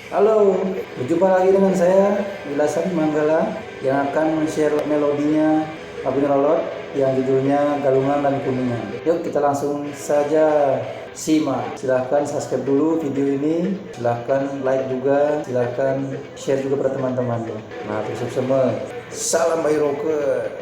Halo, berjumpa lagi dengan saya Wilasan Manggala yang akan men-share melodinya Abi Nolot yang judulnya Galungan dan Kuningan. Yuk kita langsung saja simak. Silahkan subscribe dulu video ini, silahkan like juga, silahkan share juga pada teman-teman. Nah terus semua, salam Bayi Rocker.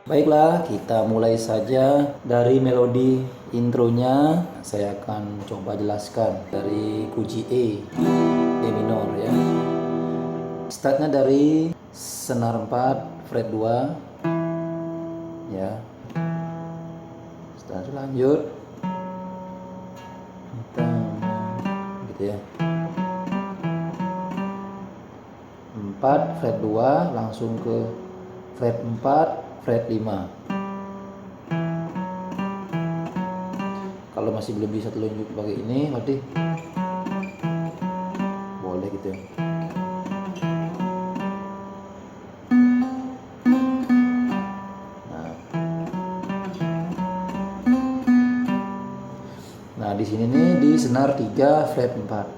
Baiklah, kita mulai saja dari melodi intronya. Saya akan coba jelaskan dari kunci E minor ya. Startnya dari senar 4 fret 2 ya. Setelah itu lanjut gitu ya. 4 fret 2 langsung ke fret 4 fret 5. Kalau masih belum bisa telunjuk pakai ini berarti boleh gitu ya. Nah, di sini nih di senar 3 fret 4.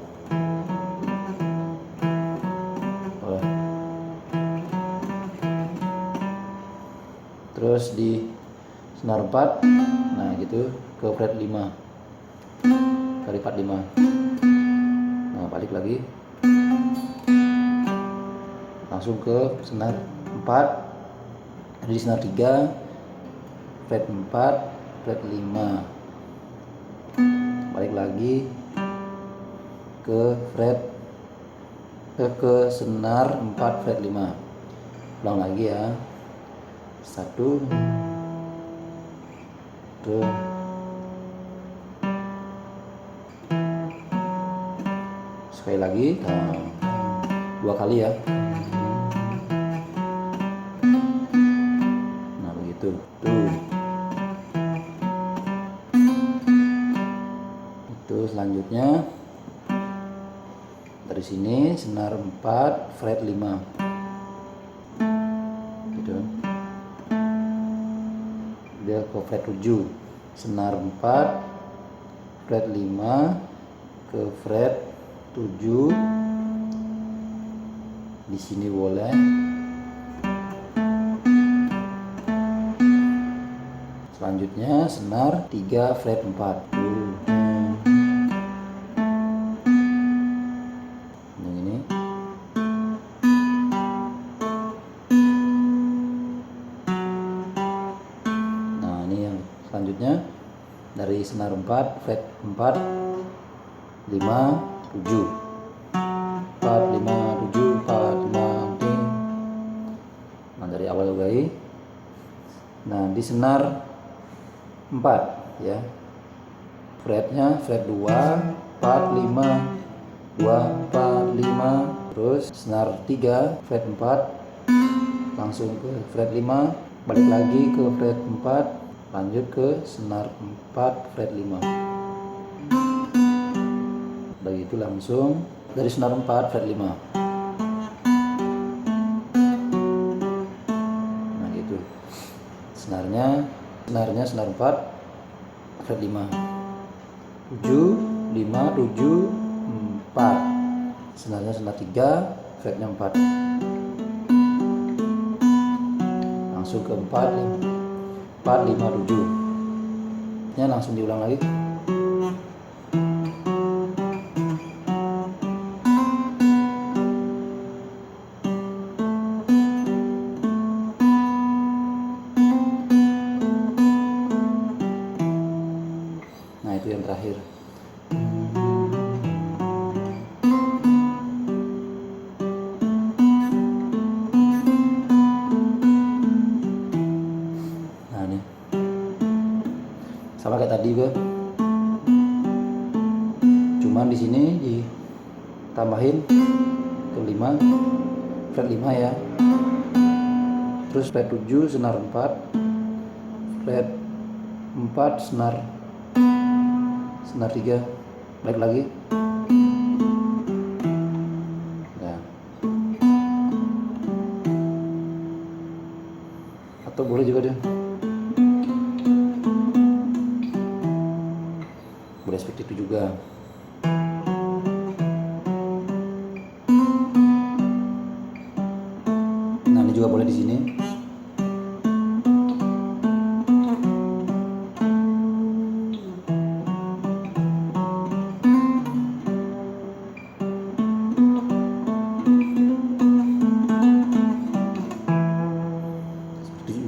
Boleh. Terus di senar 4 nah gitu ke fret 5 dari 45. Nah balik lagi langsung ke senar 4 di senar 3 fret 4 fret 5, balik lagi ke fret ke senar 4 fret 5. Ulang lagi ya. 1 2 sekali lagi, 2 kali ya. Nah begitu tuh. Itu selanjutnya dari sini senar 4 fret 5 gitu. Dia ke fret 7, senar 4 fret 5 ke fret 7 di sini boleh. Selanjutnya senar 3 fret 4 yang ini. Nah ini yang selanjutnya dari senar 4 fret 4 5 7 4 5 7 4 5 ding. Nah dari awal guys. Nah di senar 4 ya, fretnya fret 2 4 5 2 4 5, terus senar 3 fret 4 langsung ke fret 5, balik lagi ke fret 4 lanjut ke senar 4 fret 5. Begitu langsung dari senar 4 fret 5. Nah gitu. Senarnya senar 4 fret 5 7 5 7 4. Senarnya senar 3 fretnya 4 langsung ke 4 5 7 nya langsung diulang lagi. Nah itu yang terakhir. tadi juga, cuman di sini ditambahin ke 5 fret 5 ya. Terus fret 7 senar 4, fret 4 senar 3, balik lagi. Nah, atau boleh juga deh, boleh seperti itu juga. Nah, ini juga boleh di sini.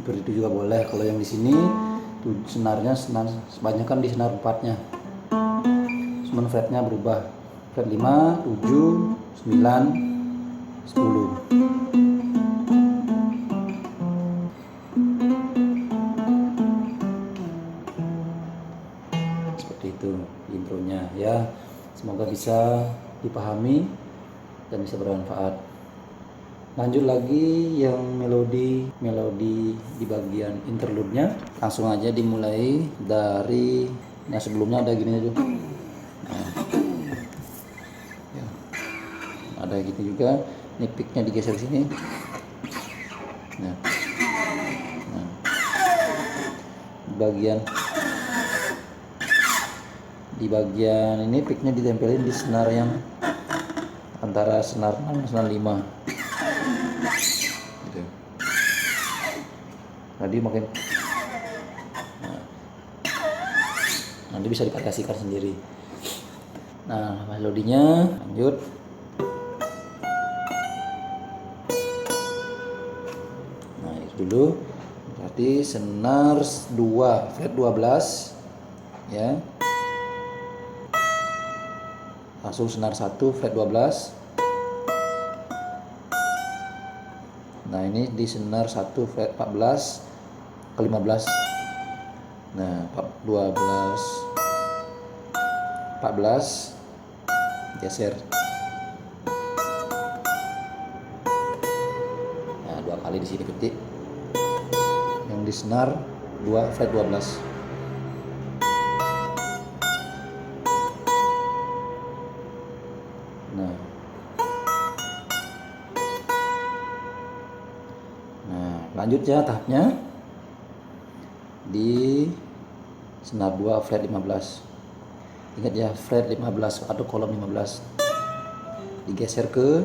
Seperti itu juga boleh. Kalau yang di sini tuh senarnya kebanyakan di senar 4-nya. Cuman fretnya berubah. Fret 5, 7, 9, 10. Seperti itu intronya ya. Semoga bisa dipahami dan bisa bermanfaat. Lanjut lagi yang melodi di bagian interlude-nya. Langsung aja dimulai dari yang sebelumnya ada gini aja. Nah, ya. Ada gitu juga. Ini picknya digeser sini. Nah, di bagian ini picknya ditempelin di senar yang antara senar 6 dan senar 5 gitu. Tadi makin nanti bisa divariasikan sendiri. Nah, melodinya lanjut. Nah, itu dulu. Berarti senar 2 fret 12 ya. Langsung senar 1 fret 12. Nah, ini di senar 1 fret 14 ke 15. Nah, 12 14 geser. Nah, 2 kali di sini ketik. Yang di senar 2 fret 12. Nah, lanjutnya tahapnya di senar 2 fret 15. Ingat ya, fret 15 atau kolom 15 digeser ke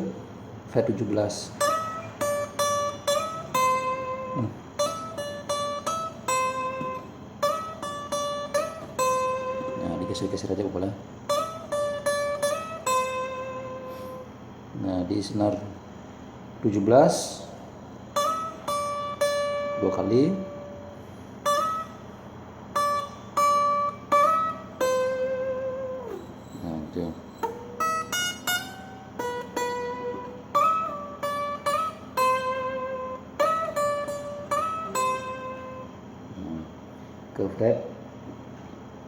fret 17. Nah, digeser-geser aja boleh. Nah, di senar 17 2 kali. Nah, itu. Ke fret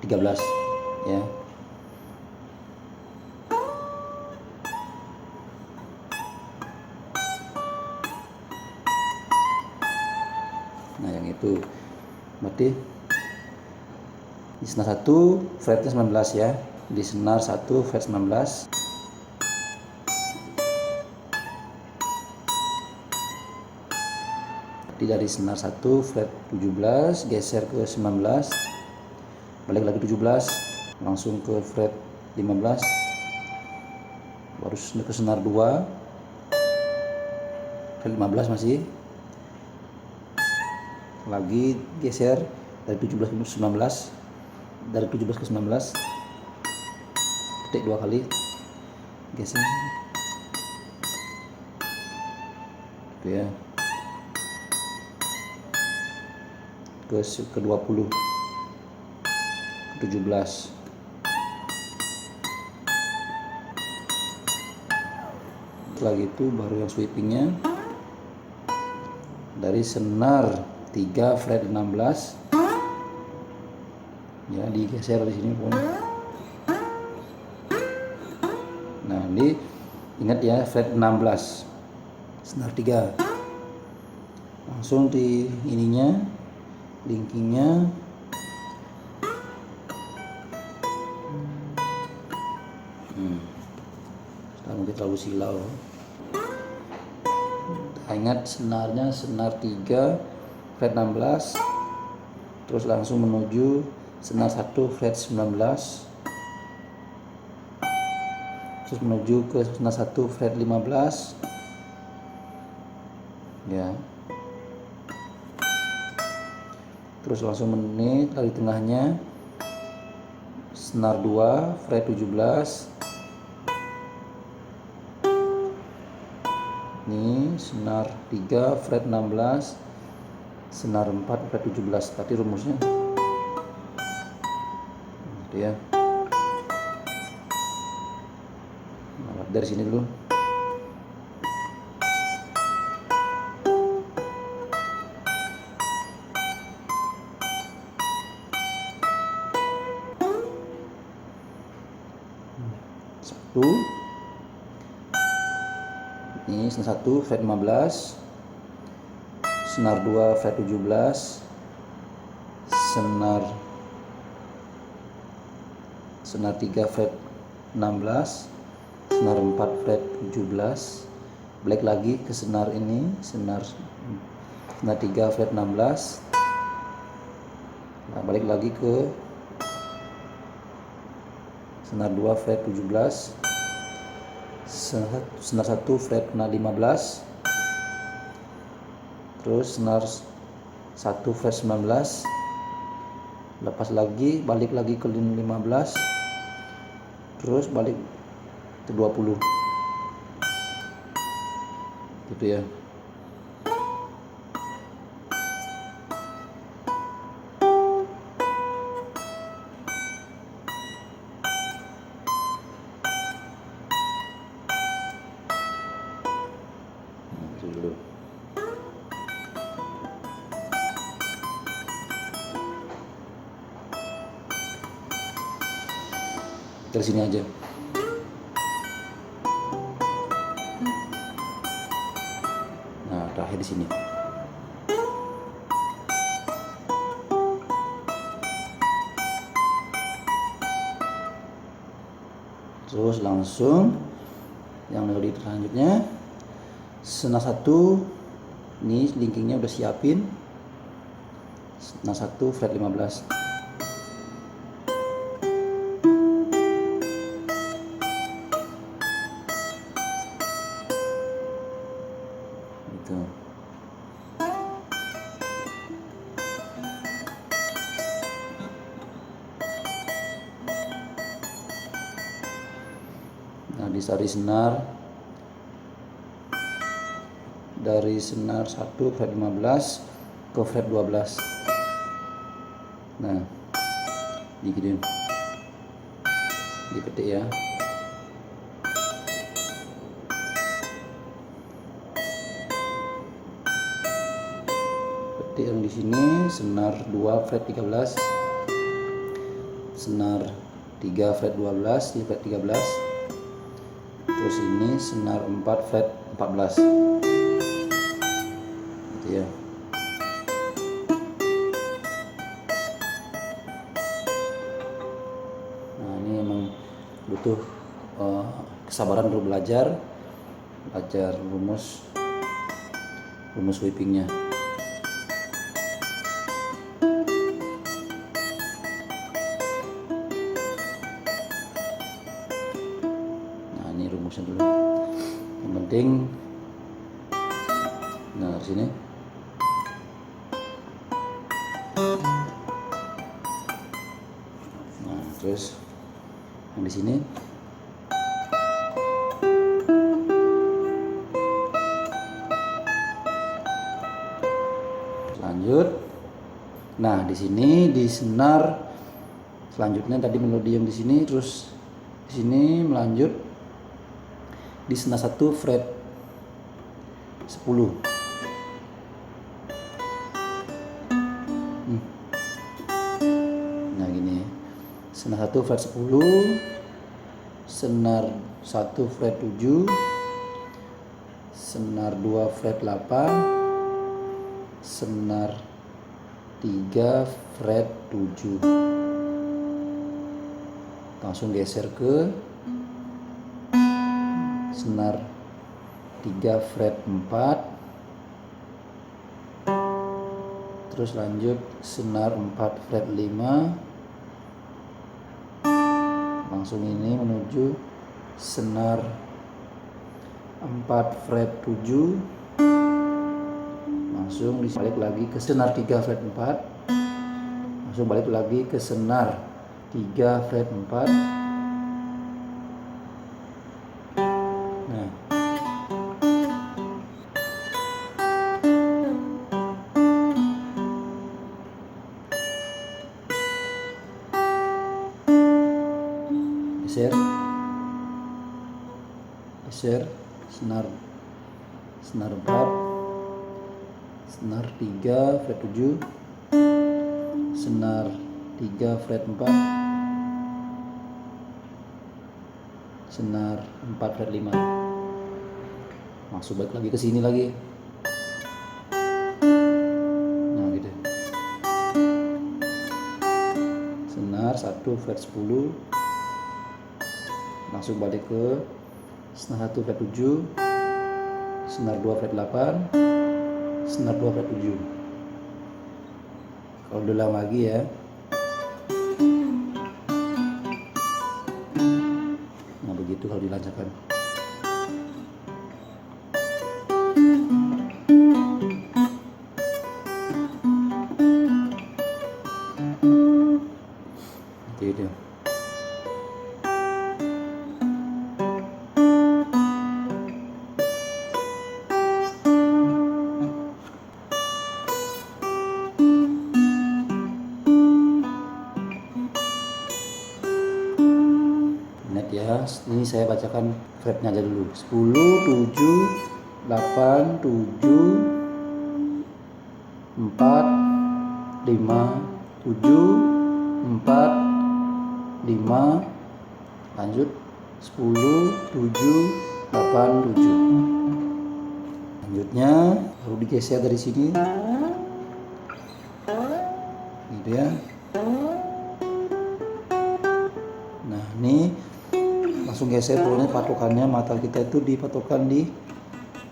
13 ya. Nah, yang itu berarti di senar 1 fretnya 19 ya. Di senar 1 fret 19. Dari senar 1 fret 17 geser ke 19, balik lagi 17, langsung ke fret 15, baru ke senar 2 fret 15 masih, lagi geser dari 17 ke 19, dari 17 ke 19 ketik 2 kali, geser gitu ya, ke 20 ke 17. Setelah itu baru yang sweepingnya dari senar 3 fret 16 ya, jangan digeser di sini pun. Nah ini ingat ya, fret 16 senar 3, langsung di ininya, linkingnya. Sekarang mungkin terlalu silau. Ingat senarnya senar 3 fret 16, terus langsung menuju senar 1 fret 19, terus menuju ke senar 1 fret 15 ya, terus langsung menit dari tengahnya senar 2 fret 17, ini senar 3 fret 16, senar 4 fret 17. Tadi rumusnya gitu ya. Nah, dari sini dulu. Satu, ini senar 1 fret 15, senar 2 fret 17, senar 3 fret 16, senar 4 fret 17, balik lagi ke senar ini, senar 3 fret 16, nah, balik lagi ke senar 2 fret 17, senar 1 fret 15, terus senar 1 fret 19, lepas lagi, balik lagi ke 15, terus balik ke 20 gitu ya. Dulu. Dari sini aja. Nah, terakhir di sini. Terus langsung yang melodi selanjutnya senar 1, ini linkingnya udah siapin, senar 1 fret 15, gitu. Nah di senar dari senar 1 fret 15 ke fret 12. Nah, digituin, dipetik ya. Petik yang di sini senar 2 fret 13, senar 3 fret 12 di fret 13, terus ini senar 4 fret 14. Ya. Nah ini emang butuh kesabaran untuk belajar rumus sweepingnya. Nah ini rumusnya dulu, yang penting nah di sini. Nah, terus yang di sini lanjut. Nah, di sini di senar selanjutnya tadi melodi yang di sini, terus di sini melanjut di senar 1 fret 10. Nah gini. senar 1 fret 10, senar 1 fret 7, senar 2 fret 8, senar 3 fret 7. Langsung geser ke senar 3 fret 4, terus lanjut senar 4 fret 5, langsung ini menuju senar 4 fret 7, langsung balik lagi ke senar 3 fret 4, langsung balik lagi ke senar 3 fret 4. Nah, geser senar 4, senar 3 fret 7, senar 3 fret 4, senar 4 fret 5. Masuk balik lagi ke sini lagi. Nah, gitu. Senar 1 fret 10, langsung balik ke senar 1 fret 7, senar 2 fret 8, senar 2 fret 7. Kalau diulang lagi ya. Nah, begitu kalau dilancarkan. Gitu. Ya, ini saya bacakan fretnya aja dulu. 10, 7, 8, 7, 4, 5, 7, 4, 5, lanjut 10, 7, 8, 7. Lanjutnya baru digeser dari sini, gitu ya. Nah, ini langsung geser, pokoknya patokannya mata kita itu dipatokan di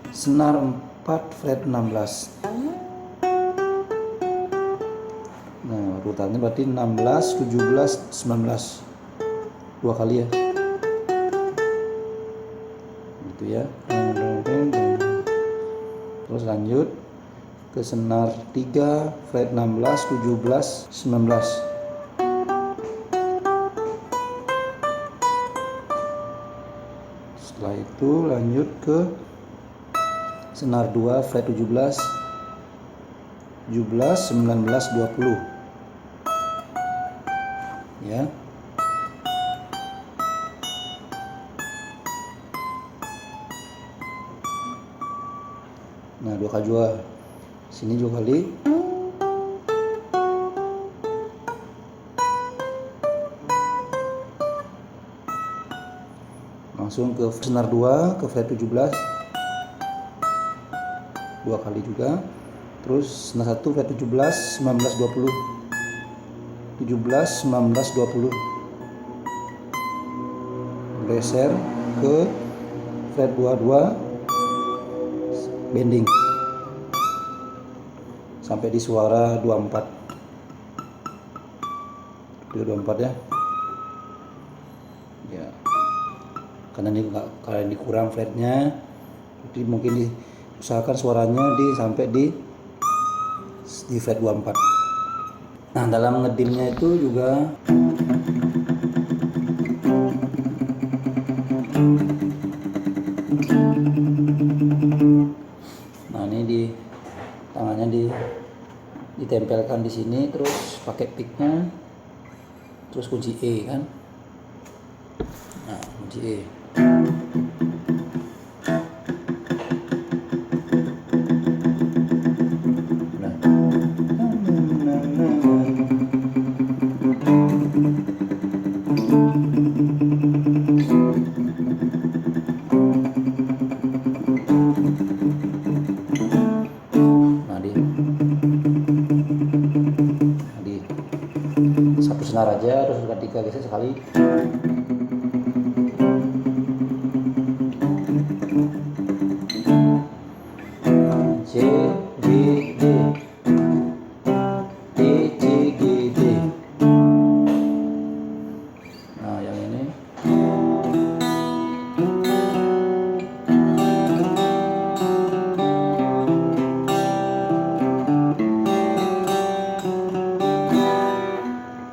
senar 4 fret 16. Nah, urutannya berarti 16, 17, 19. 2 kali ya. Gitu ya. Terus lanjut ke senar 3 fret 16, 17, 19. Setelah itu lanjut ke senar 2 fret 17, 17, 19, 20. Ya. Nah, 2 kali juga. Sini 2 kali. Langsung ke senar 2 ke fret 17, 2 kali juga. Terus senar 1 fret 17, 19, 20, 17, 19, 20. Geser ke fret 22, bending sampai di suara 24. Itu 24 ya. Ya. Karena ini kalian dikurang fretnya, jadi mungkin diusahakan suaranya sampai di fret 24. Nah, dalam ngedimnya itu juga ini tangannya ditempelkan di sini, terus pakai picknya, terus kunci E kan. Nah, kunci E. aja, terus ketika gesek sekali. C, G, D, E, C, G, D. Nah yang ini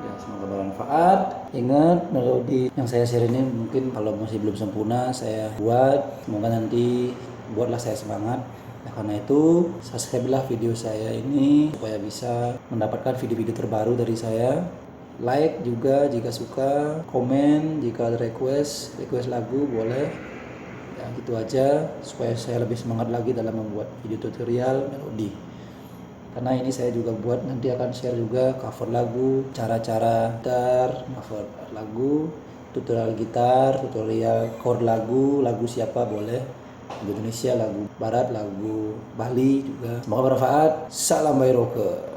ya, semoga bermanfaat. Ingat, melodi yang saya share ini mungkin kalau masih belum sempurna saya buat, semoga nanti buatlah saya semangat. Nah, karena itu subscribe-lah video saya ini supaya bisa mendapatkan video-video terbaru dari saya. Like juga jika suka, komen jika ada request lagu boleh. Ya gitu aja supaya saya lebih semangat lagi dalam membuat video tutorial melodi. Karena ini saya juga buat, nanti akan share juga cover lagu, cara-cara gitar, cover lagu, tutorial gitar, tutorial chord lagu siapa boleh, lagu Indonesia, lagu Barat, lagu Bali juga. Semoga bermanfaat. Salam Bayroke.